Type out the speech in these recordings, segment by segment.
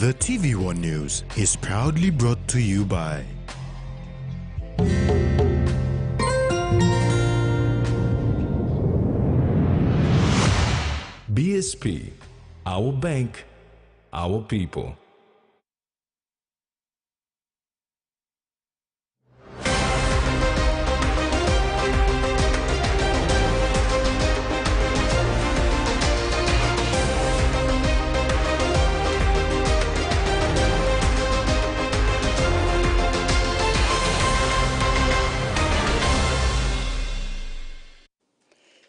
The TVWAN News is proudly brought to you by BSP, our bank, our people.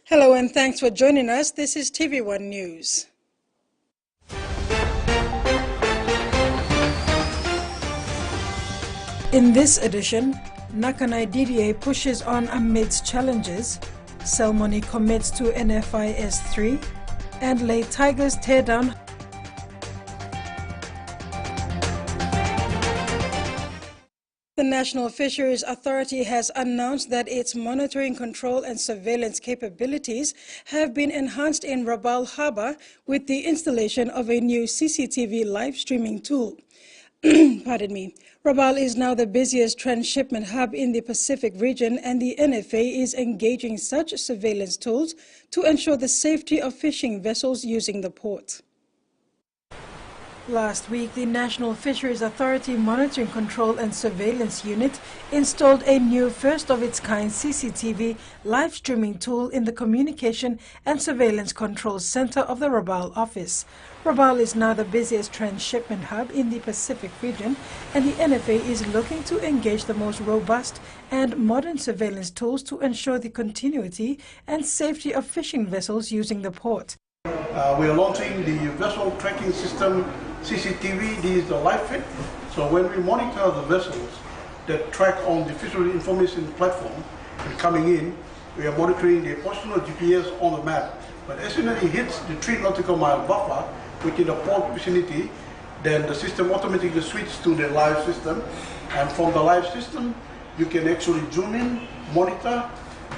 Hello and thanks for joining us. This is TVWAN News. In this edition, Nakanai DDA pushes on amidst challenges, Selmoni commits to NFIS 3, and Lay Tigers tear down. The National Fisheries Authority has announced that its monitoring, control and surveillance capabilities have been enhanced in Rabaul Harbour with the installation of a new CCTV live streaming tool. Pardon me. Rabaul is now the busiest transshipment hub in the Pacific region, and the NFA is engaging such surveillance tools to ensure the safety of fishing vessels using the port. Last week, the National Fisheries Authority Monitoring, Control and Surveillance Unit installed a new first-of-its-kind CCTV live streaming tool in the Communication and Surveillance Control Center of the Rabaul office. Rabaul is now the busiest transshipment hub in the Pacific region, and the NFA is looking to engage the most robust and modern surveillance tools to ensure the continuity and safety of fishing vessels using the port. We are launching the vessel tracking system CCTV. This is the live feed. So when we monitor the vessels that track on the fishery information platform and coming in, we are monitoring the position of GPS on the map. But as soon as it hits the 3 nautical mile buffer within the port vicinity, then the system automatically switches to the live system. And from the live system, you can actually zoom in, monitor,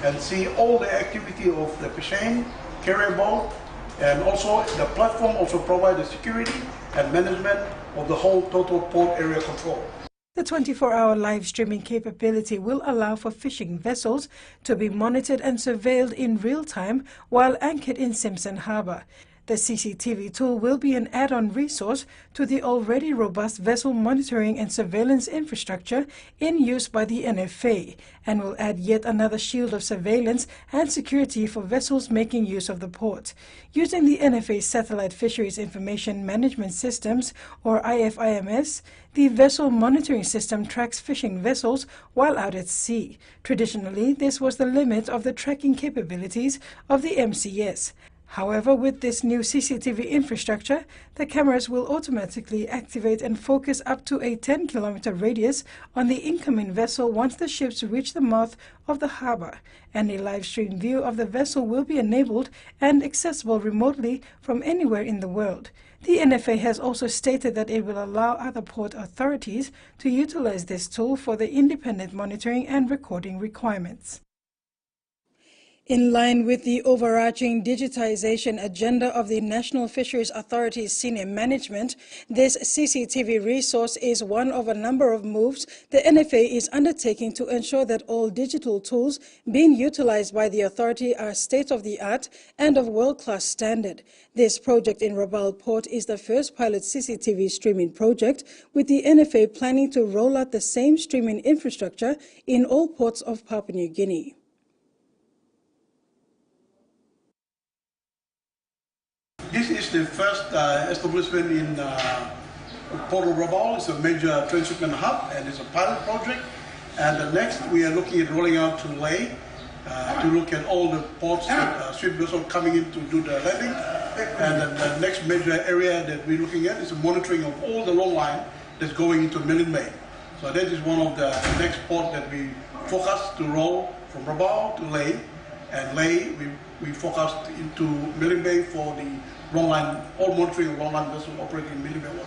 and see all the activity of the fishing, carrier boat, and also the platform also provides the security and management of the whole total port area control. The 24-hour live streaming capability will allow for fishing vessels to be monitored and surveilled in real time while anchored in Simpson Harbour. The CCTV tool will be an add-on resource to the already robust vessel monitoring and surveillance infrastructure in use by the NFA, and will add yet another shield of surveillance and security for vessels making use of the port. Using the NFA Satellite Fisheries Information Management Systems, or IFIMS, the vessel monitoring system tracks fishing vessels while out at sea. Traditionally, this was the limit of the tracking capabilities of the MCS. However, with this new CCTV infrastructure, the cameras will automatically activate and focus up to a 10-kilometer radius on the incoming vessel once the ships reach the mouth of the harbour, and a live stream view of the vessel will be enabled and accessible remotely from anywhere in the world. The NFA has also stated that it will allow other port authorities to utilize this tool for the independent monitoring and recording requirements. In line with the overarching digitization agenda of the National Fisheries Authority's senior management, this CCTV resource is one of a number of moves the NFA is undertaking to ensure that all digital tools being utilized by the authority are state-of-the-art and of world-class standard. This project in Rabaul Port is the first pilot CCTV streaming project, with the NFA planning to roll out the same streaming infrastructure in all ports of Papua New Guinea. This is the first establishment in Port of Rabaul. It's a major transshipment hub and it's a pilot project. And the next we are looking at rolling out to Lay to look at all the ports that ship vessels coming in to do the landing. And then the next major area that we're looking at is the monitoring of all the long line that's going into Milne Bay. So that is one of the next port that we focus to roll from Rabaul to Lay. And Lay, we focused into Milne Bay for the long line, all monitoring of long line vessels operating in Milne Bay waters.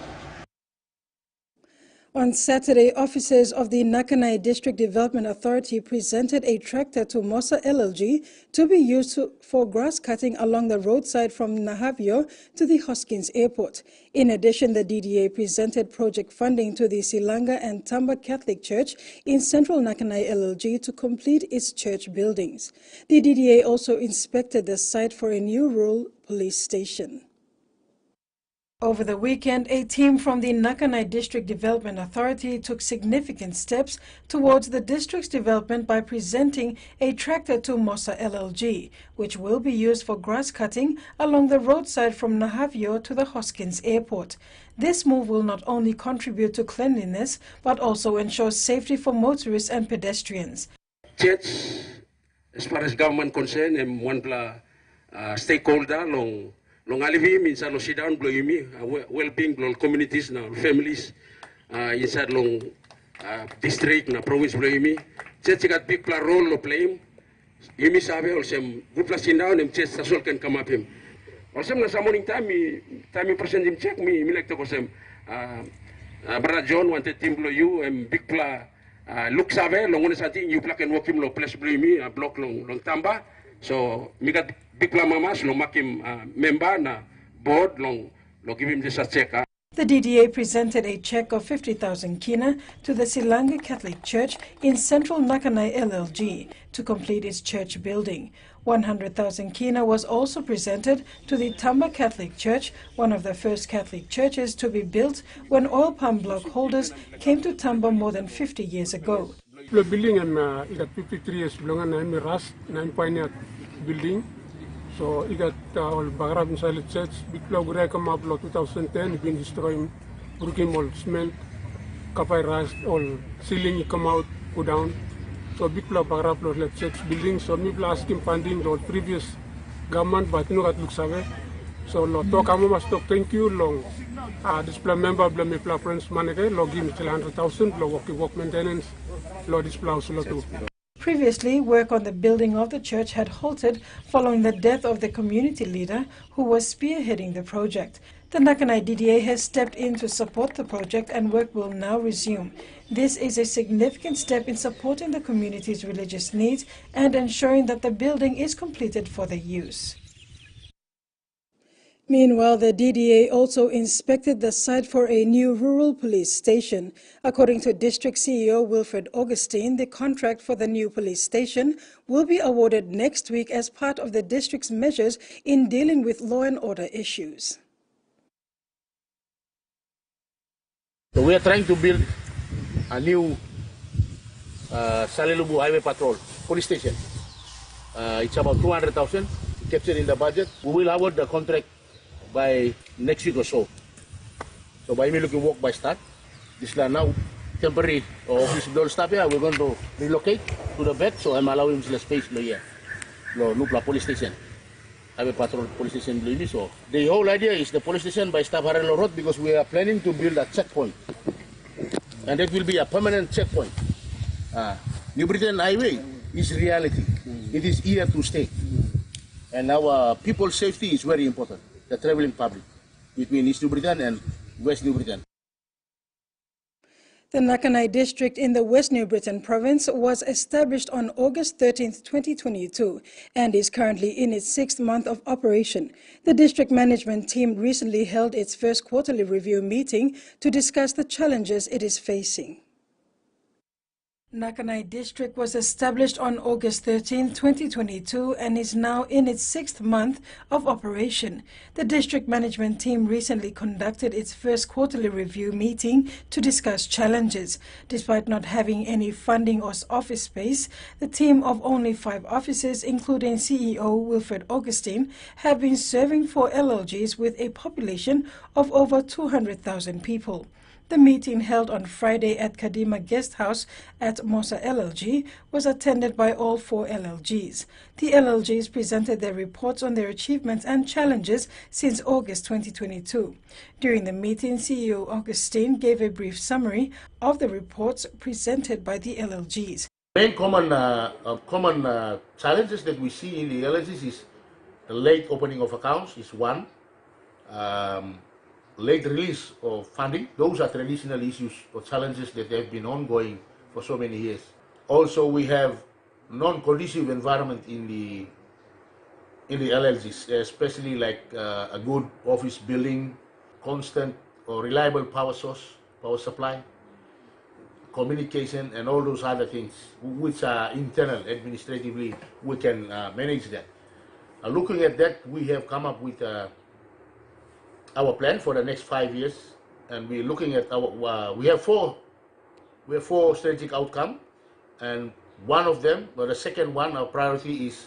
On Saturday, officers of the Nakanai District Development Authority presented a tractor to Mosa LLG to be used for grass cutting along the roadside from Nahavio to the Hoskins Airport. In addition, the DDA presented project funding to the Silanga and Tamba Catholic Church in central Nakanai LLG to complete its church buildings. The DDA also inspected the site for a new rural police station. Over the weekend, a team from the Nakanai District Development Authority took significant steps towards the district's development by presenting a tractor to Mosa LLG, which will be used for grass cutting along the roadside from Nahavio to the Hoskins Airport. This move will not only contribute to cleanliness, but also ensure safety for motorists and pedestrians. Church, as far as government concerned, and one stakeholder long alivi minsan lo sit down blo yumi well-being blo communities na families inside long district na province blo yumi church got big role lo play yumi sabe olsem group la sit down em church sa sol kan kamapim olsem na sa morning time mi present im check mi like to kosem brother John wanted team blo you em big look sabe long on sa ting you plak and work him lo place blo yumi block long tamba so mi got big mamas lo makim member na board lo give him this check. The DDA presented a check of 50,000 kina to the Silanga Catholic Church in central Nakanai LLG to complete its church building. 100,000 kina was also presented to the Tamba Catholic Church, one of the first Catholic churches to be built when oil palm block holders came to Tamba more than 50 years ago. The building got 53 years belong and rust 9.8 building. So it got all Bagrab inside the church. Big plug come up 2010, been destroying, broken all cement, kapai rust, all ceiling come out, go down. So big plug Bagrab the church building. So me asking funding the previous government, but no got looks away. So lo talk must talk thank you long. Display member blame me friends manager log in 100,000 lo work maintenance lo display also too. Previously, work on the building of the church had halted following the death of the community leader who was spearheading the project. The Nakanai DDA has stepped in to support the project and work will now resume. This is a significant step in supporting the community's religious needs and ensuring that the building is completed for their use. Meanwhile, the DDA also inspected the site for a new rural police station. According to District CEO Wilfred Augustine, the contract for the new police station will be awarded next week as part of the district's measures in dealing with law and order issues. So we are trying to build a new Salilubu Highway Patrol police station. It's about 200,000 captured in the budget. We will award the contract by next week or so. So by me looking work by start. This is now temporary office build staff here. We're going to relocate to the back, so I'm allowing the space here. Nupla police station. Highway Patrol police station. So the whole idea is the police station by Staff Harelo Road because we are planning to build a checkpoint. And that will be a permanent checkpoint. New Britain Highway is reality. It is here to stay. And our people's safety is very important. The traveling public between East New Britain and West New Britain. The Nakanai district in the West New Britain province was established on August 13, 2022 and is currently in its 6th month of operation. The district management team recently held its first quarterly review meeting to discuss the challenges it is facing. Nakanai district was established on August 13, 2022 and is now in its 6th month of operation. The district management team recently conducted its first quarterly review meeting to discuss challenges. Despite not having any funding or office space, the team of only 5 officers, including CEO Wilfred Augustine, have been serving 4 LLGs with a population of over 200,000 people. The meeting held on Friday at Kadima Guest House at Mosa LLG was attended by all 4 LLGs. The LLGs presented their reports on their achievements and challenges since August 2022. During the meeting, CEO Augustine gave a brief summary of the reports presented by the LLGs. Main common challenges that we see in the LLGs is the late opening of accounts is one. late release of funding. Those are traditional issues or challenges that have been ongoing for so many years. Also, we have non-conducive environment in the LLGs, especially like a good office building, constant or reliable power source, power supply, communication, and all those other things which are internal administratively. We can manage that. Looking at that, we have come up with our plan for the next 5 years, and we're looking at our. We have four strategic outcomes, and one of them, or the second one, our priority is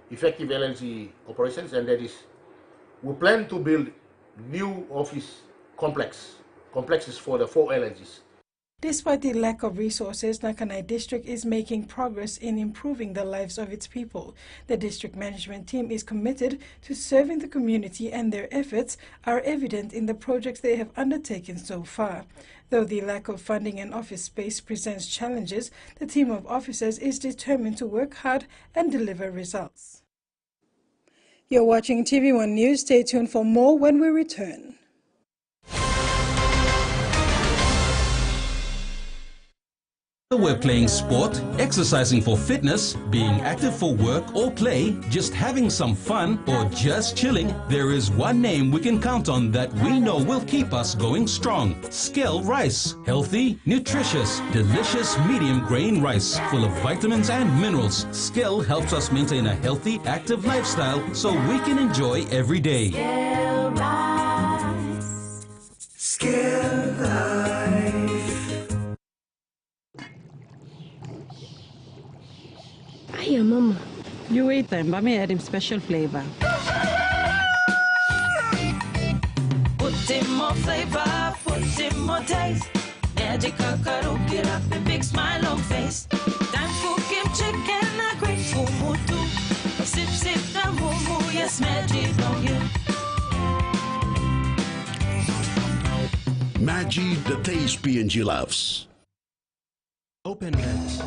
effective LLG operations, and that is we plan to build new office complexes for the 4 LLGs. Despite the lack of resources, Nakanai District is making progress in improving the lives of its people. The district management team is committed to serving the community, and their efforts are evident in the projects they have undertaken so far. Though the lack of funding and office space presents challenges, the team of officers is determined to work hard and deliver results. You're watching TV1 News. Stay tuned for more when we return. We're playing sport, exercising for fitness, being active for work or play, just having some fun, or just chilling, there is one name we can count on that we know will keep us going strong. Skell Rice. Healthy, nutritious, delicious medium grain rice full of vitamins and minerals. Skell helps us maintain a healthy, active lifestyle so we can enjoy every day. Skell Rice. Skell Rice. Hiya, Mama. You eat them, but me add him special flavor. Put in more flavor, put in more taste. Magic kakaro, get up and big smile on face. Time for kim chicken, a great fumu too. Sip, sip, the mumu, yes, magic on you. Maggi, the taste PNG loves. Open it.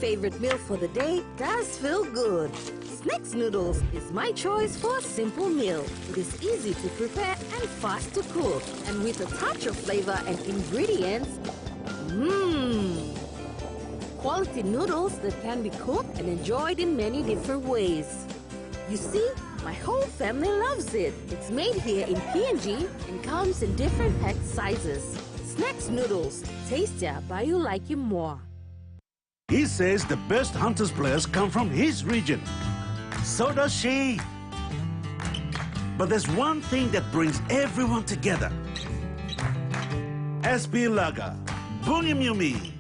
Favorite meal for the day does feel good. Snacks noodles is my choice for a simple meal. It is easy to prepare and fast to cook, and with a touch of flavor and ingredients, quality noodles that can be cooked and enjoyed in many different ways. You see, my whole family loves it. It's made here in PNG and comes in different pack sizes. Snacks noodles, tastier but you like it more. He says the best Hunters players come from his region. So does she. But there's one thing that brings everyone together. SB Laga, Bunyamyumi.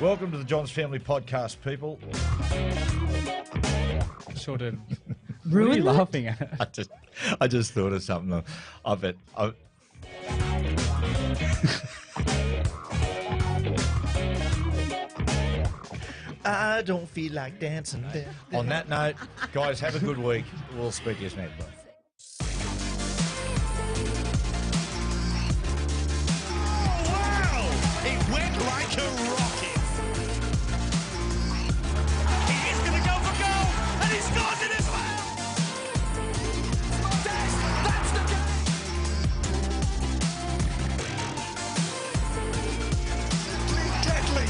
Welcome to the John's Family Podcast, people. Sort of. What are you laughing at? I just thought of something. I don't feel like dancing. On that note, guys, have a good week. We'll speak to you next month. Oh, wow! It went like a rocket. He is going to go for goal, and he scores it as well. That's the game. Deadly.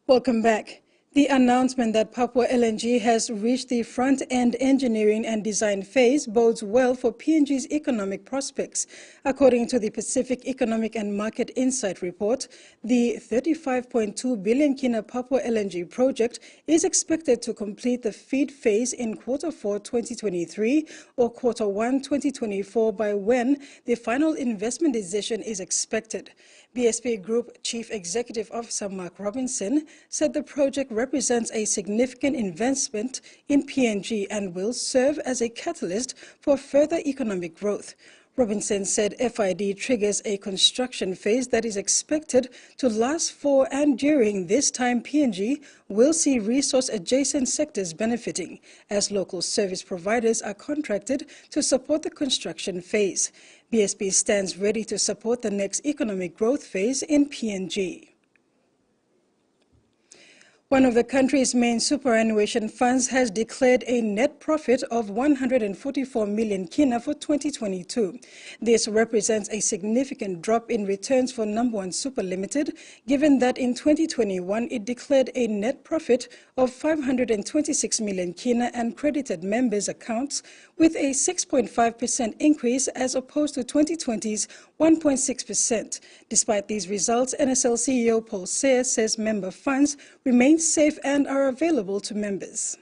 Welcome back. The announcement that Papua LNG has reached the front-end engineering and design phase bodes well for PNG's economic prospects. According to the Pacific Economic and Market Insight Report, the 35.2 billion kina Papua LNG project is expected to complete the FEED phase in Q4 2023 or Q1 2024 by when the final investment decision is expected. BSP Group Chief Executive Officer Mark Robinson said the project represents a significant investment in PNG and will serve as a catalyst for further economic growth. Robinson said FID triggers a construction phase that is expected to last for and during this time PNG will see resource-adjacent sectors benefiting, as local service providers are contracted to support the construction phase. BSP stands ready to support the next economic growth phase in PNG. One of the country's main superannuation funds has declared a net profit of 144 million kina for 2022. This represents a significant drop in returns for Number One Super Limited, given that in 2021 it declared a net profit of 526 million kina and credited members' accounts with a 6.5% increase as opposed to 2020's 1.6%. Despite these results, NSL CEO Paul Seyer says member funds remain safe and are available to members.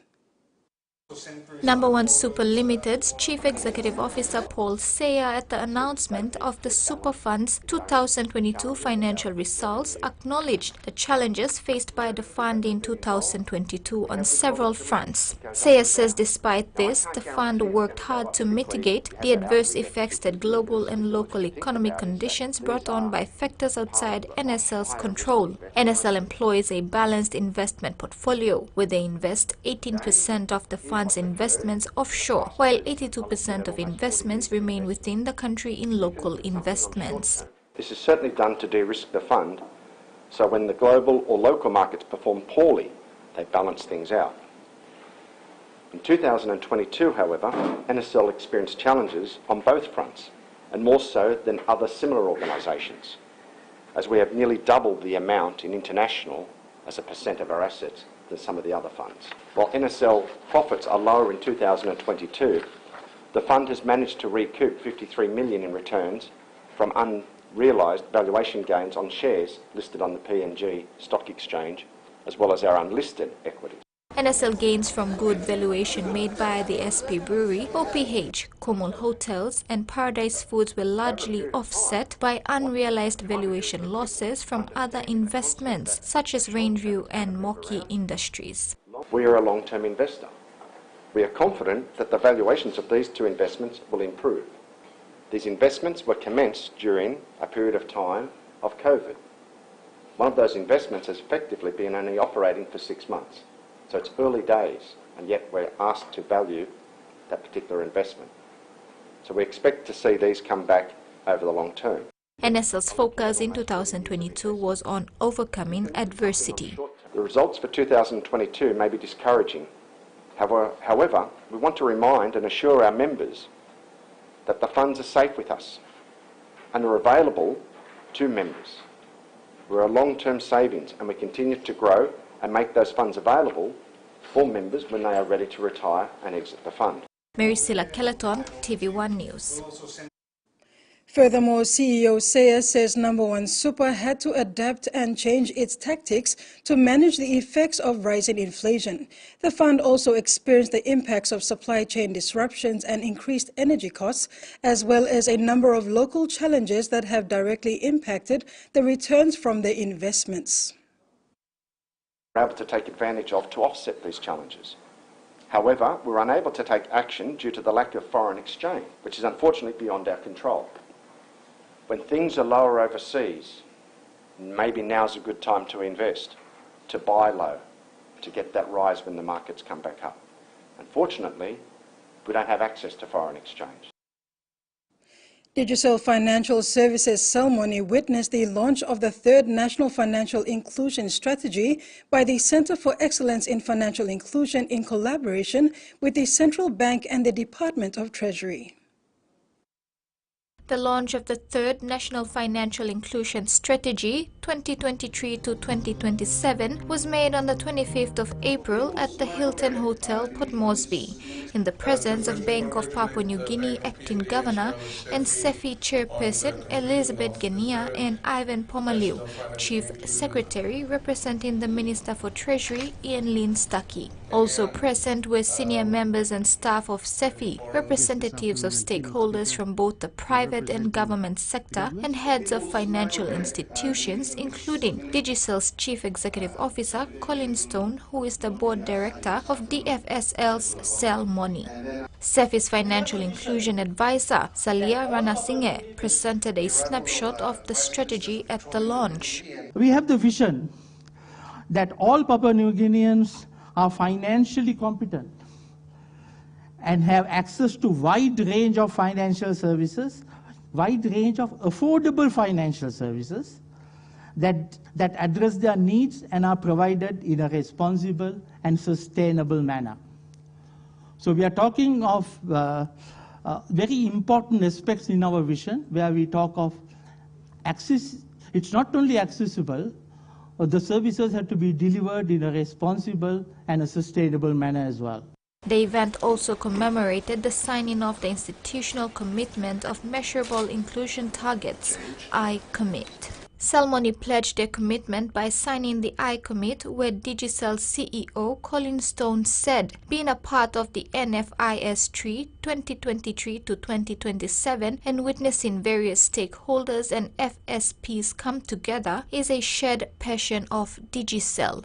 Number One Super Limited's Chief Executive Officer Paul Seyer at the announcement of the Super Fund's 2022 financial results acknowledged the challenges faced by the fund in 2022 on several fronts. Seyer says despite this, the fund worked hard to mitigate the adverse effects that global and local economic conditions brought on by factors outside NSL's control. NSL employs a balanced investment portfolio, where they invest 18% of the fund's investments offshore, while 82% of investments remain within the country in local investments. This is certainly done to de-risk the fund, so when the global or local markets perform poorly, they balance things out. In 2022, however, NSL experienced challenges on both fronts, and more so than other similar organisations, as we have nearly doubled the amount in international as a percent of our assets than some of the other funds. While NSL profits are lower in 2022, the fund has managed to recoup 53 million in returns from unrealised valuation gains on shares listed on the PNG stock exchange, as well as our unlisted equities. NSL gains from good valuation made by the SP Brewery, OPH, Komol Hotels and Paradise Foods were largely offset by unrealized valuation losses from other investments such as Rainview and Moki Industries. We are a long-term investor. We are confident that the valuations of these two investments will improve. These investments were commenced during a period of time of COVID. One of those investments has effectively been only operating for 6 months. So it's early days, and yet we're asked to value that particular investment. So we expect to see these come back over the long term. NSL's focus in 2022 was on overcoming adversity. The results for 2022 may be discouraging. However, we want to remind and assure our members that the funds are safe with us and are available to members. We're a long-term savings, and we continue to grow and make those funds available for members when they are ready to retire and exit the fund. Mary Silla Kelleton, TVWAN News. Furthermore, CEO Seyer says Number One Super had to adapt and change its tactics to manage the effects of rising inflation. The fund also experienced the impacts of supply chain disruptions and increased energy costs, as well as a number of local challenges that have directly impacted the returns from their investments. We're able to take advantage of to offset these challenges. However, we're unable to take action due to the lack of foreign exchange, which is unfortunately beyond our control. When things are lower overseas, maybe now's a good time to invest, to buy low, to get that rise when the markets come back up. Unfortunately, we don't have access to foreign exchange. Digital Financial Services ceremony witnessed the launch of the third National Financial Inclusion Strategy by the Center for Excellence in Financial Inclusion in collaboration with the Central Bank and the Department of Treasury. The launch of the third National Financial Inclusion Strategy 2023 to 2027 was made on the 25th of April at the Hilton Hotel, Port Moresby, in the presence of Bank of Papua New Guinea Acting Governor and SEFI Chairperson Elizabeth Genia and Ivan Pomaliu, Chief Secretary representing the Minister for Treasury Ian Lynn Stuckey. Also present were senior members and staff of SEFI, representatives of stakeholders from both the private and government sector, and heads of financial institutions, including Digicel's Chief Executive Officer Colin Stone, who is the board director of DFSL's Cell Money. SEFI's financial inclusion advisor, Salia Ranasinghe, presented a snapshot of the strategy at the launch. We have the vision that all Papua New Guineans are financially competent and have access to wide range of financial services, wide range of affordable financial services that address their needs and are provided in a responsible and sustainable manner. So we are talking of very important aspects in our vision where we talk of access. It's not only accessible, the services have to be delivered in a responsible and a sustainable manner as well. The event also commemorated the signing of the institutional commitment of measurable inclusion targets, I Commit. Cell Money pledged their commitment by signing the I Commit, where Digicel CEO Colin Stone said being a part of the NFIS Tree 2023 to 2027 and witnessing various stakeholders and FSPs come together is a shared passion of Digicel.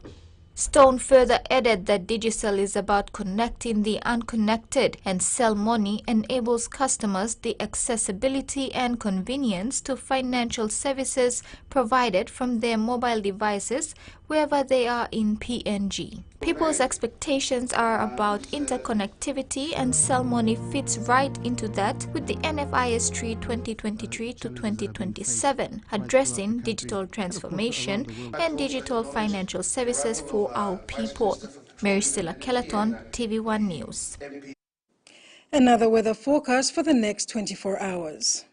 Stone further added that Digicel is about connecting the unconnected, and Cell Money enables customers the accessibility and convenience to financial services provided from their mobile devices wherever they are in PNG. People's expectations are about interconnectivity, and Cell Money fits right into that with the NFIS Tree 2023 to 2027, addressing digital transformation and digital financial services for our people. Mary Stella Kelleton, TV1 News. Another weather forecast for the next 24 hours.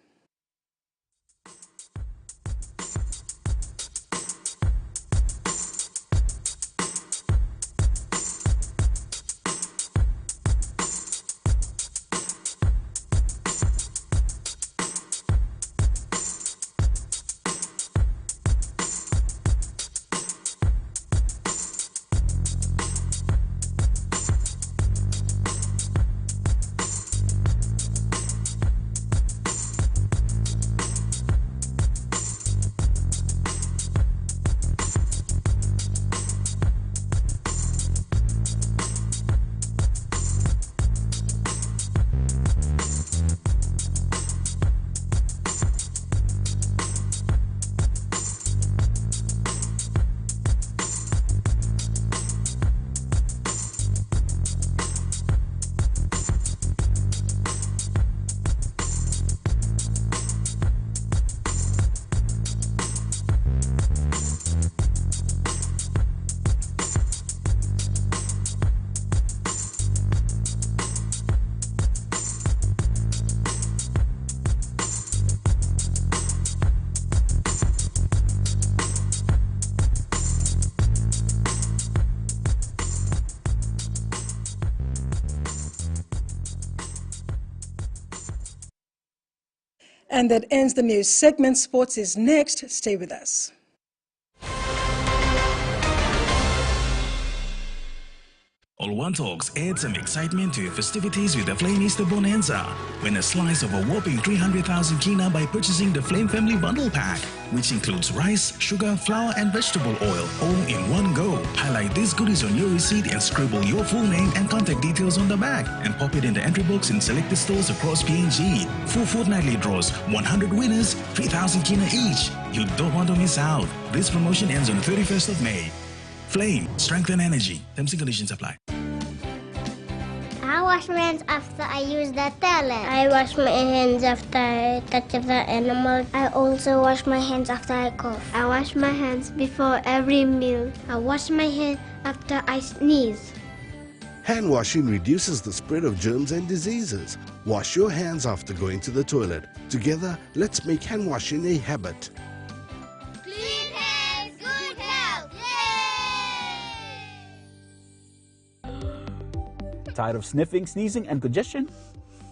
And that ends the news segment. Sports is next. Stay with us. All One Talks adds some excitement to your festivities with the Flame Easter Bonanza. Win a slice of a whopping 300,000 kina by purchasing the Flame Family Bundle Pack, which includes rice, sugar, flour and vegetable oil, all in one go. Highlight these goodies on your receipt and scribble your full name and contact details on the back and pop it in the entry box in selected stores across PNG. 4 fortnightly draws, 100 winners, 3,000 kina each. You don't want to miss out. This promotion ends on the 31st of May. Flame, strength and energy. Terms and conditions apply. I wash my hands after I use the toilet. I wash my hands after I touch the animal. I also wash my hands after I cough. I wash my hands before every meal. I wash my hands after I sneeze. Hand washing reduces the spread of germs and diseases. Wash your hands after going to the toilet. Together, let's make hand washing a habit. Clean hands, good health. Yay! Tired of sniffing, sneezing, and congestion?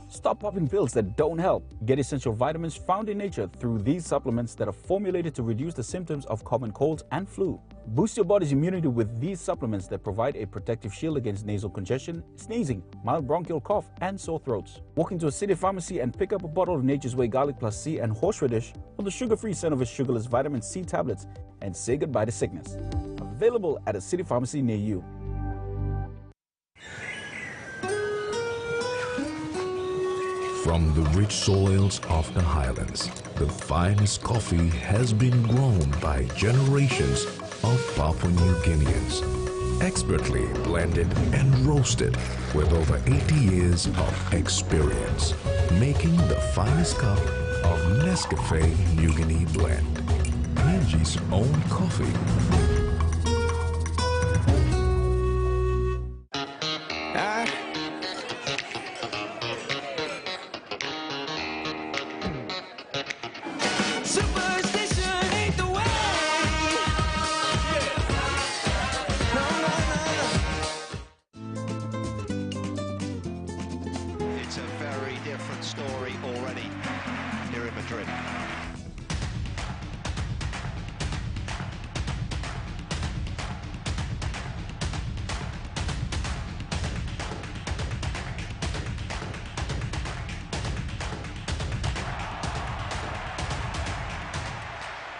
Stop popping pills that don't help. Get essential vitamins found in nature through these supplements that are formulated to reduce the symptoms of common colds and flu. Boost your body's immunity with these supplements that provide a protective shield against nasal congestion, sneezing, mild bronchial cough, and sore throats. Walk into a city pharmacy and pick up a bottle of Nature's Way Garlic Plus C and Horseradish or the sugar-free Cenovus Sugarless Vitamin C tablets and say goodbye to sickness. Available at a city pharmacy near you. From the rich soils of the highlands, the finest coffee has been grown by generations of Papua New Guineans. Expertly blended and roasted with over 80 years of experience, making the finest cup of Nescafe New Guinea blend. PNG's own coffee. It's a very different story already here in Madrid.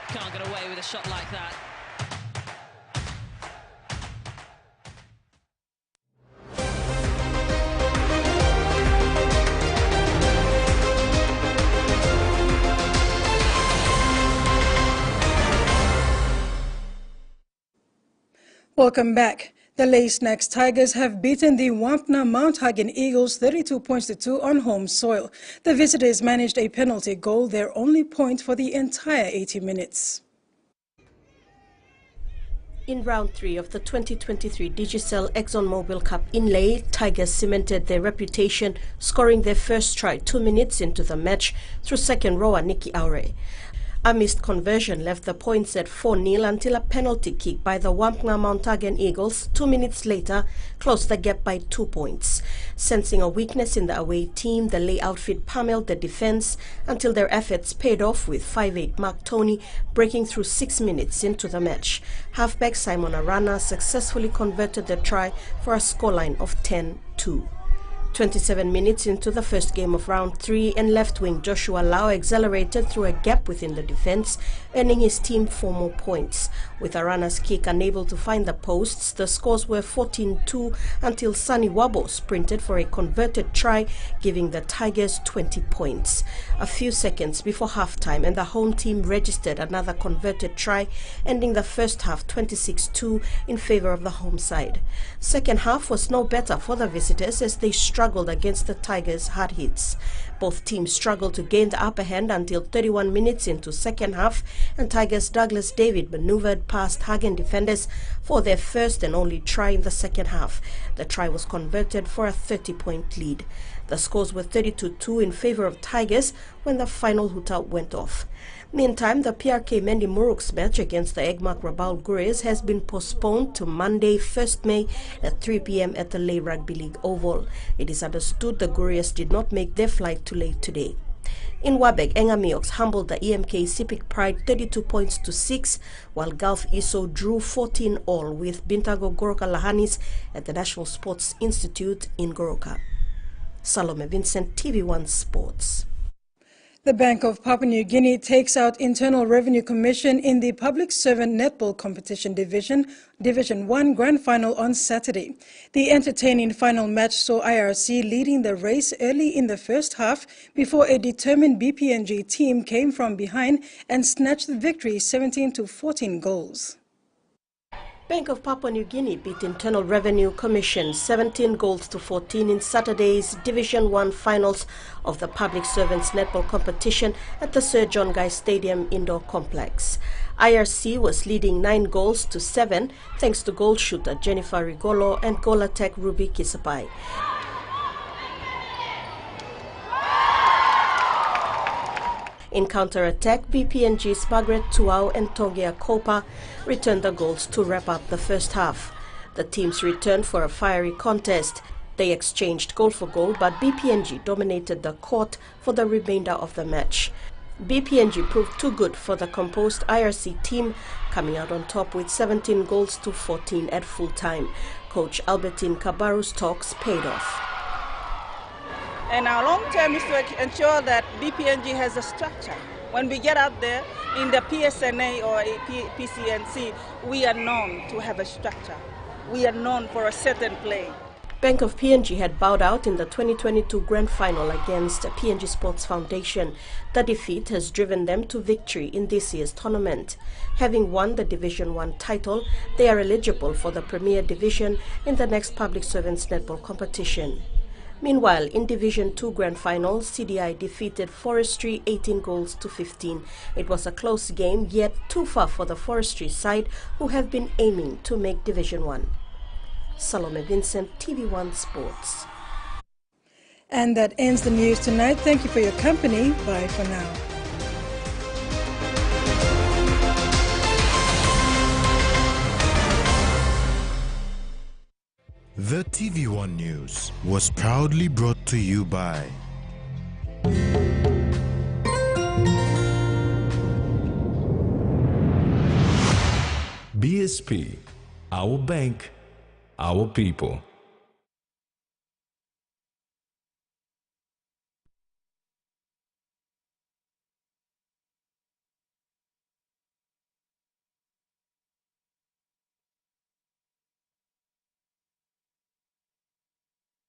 Can't get away with a shot like that. Welcome back. The Lay Snacks Tigers have beaten the Wampna Mount Hagen Eagles 32 points to 2 on home soil. The visitors managed a penalty goal, their only point for the entire 80 minutes. In round 3 of the 2023 Digicel ExxonMobil Cup in Lay, Tigers cemented their reputation, scoring their first try 2 minutes into the match through second rower Nikki Aure. A missed conversion left the points at 4-0 until a penalty kick by the Wampna Mount Hagen Eagles 2 minutes later closed the gap by 2 points. Sensing a weakness in the away team, the Lay outfit pummeled the defense until their efforts paid off with 5'8" Mark Tony breaking through 6 minutes into the match. Halfback Simon Arana successfully converted the try for a scoreline of 10-2. 27 minutes into the first game of round 3 and left wing Joshua Lau accelerated through a gap within the defense, earning his team 4 more points. With Arana's kick unable to find the posts, the scores were 14-2 until Sunny Wabo sprinted for a converted try, giving the Tigers 20 points. A few seconds before halftime and the home team registered another converted try, ending the first half 26-2 in favor of the home side. Second half was no better for the visitors as they struggled against the Tigers' hard hits. Both teams struggled to gain the upper hand until 31 minutes into second half, and Tigers' Douglas David maneuvered past Hagen defenders for their first and only try in the second half. The try was converted for a 30-point lead. The scores were 32-2 in favor of Tigers when the final hooter went off. Meantime, the PRK Mendi Muruks match against the Egmark Rabaul Gurriers has been postponed to Monday, 1st May at 3 p.m. at the Lay Rugby League Oval. It is understood the Gurriers did not make their flight to Lay today. In Wabeg, Engamioks humbled the EMK Sipik Pride 32 points to 6, while Gulf Iso drew 14 all with Bintago Goroka Lahanis at the National Sports Institute in Goroka. Salome Vincent, TVWAN Sports. The Bank of Papua New Guinea takes out Internal Revenue Commission in the Public Servant Netball Competition Division 1 Grand Final on Saturday. The entertaining final match saw IRC leading the race early in the first half before a determined BPNG team came from behind and snatched the victory 17-14 goals. Bank of Papua New Guinea beat Internal Revenue Commission 17 goals to 14 in Saturday's Division 1 finals of the Public Servants Netball competition at the Sir John Guy Stadium Indoor Complex. IRC was leading 9-7 thanks to goal shooter Jennifer Rigolo and goal attack Ruby Kisapai. In counter-attack, BPNG's Margaret Tuau and Togia Kopa returned the goals to wrap up the first half. The teams returned for a fiery contest. They exchanged goal for goal, but BPNG dominated the court for the remainder of the match. BPNG proved too good for the composed IRC team, coming out on top with 17-14 at full time. Coach Albertine Kabaru's talks paid off. And our long term is to ensure that BPNG has a structure. When we get out there in the PSNA or PCNC, we are known to have a structure. We are known for a certain play. Bank of PNG had bowed out in the 2022 Grand Final against PNG Sports Foundation. The defeat has driven them to victory in this year's tournament. Having won the Division 1 title, they are eligible for the Premier Division in the next Public Servants Netball competition. Meanwhile, in Division 2 Grand Final, CDI defeated Forestry 18-15. It was a close game, yet too far for the Forestry side, who have been aiming to make Division 1. Salome Vincent, TV1 Sports. And that ends the news tonight. Thank you for your company. Bye for now. The TVWAN News was proudly brought to you by BSP, our bank, our people.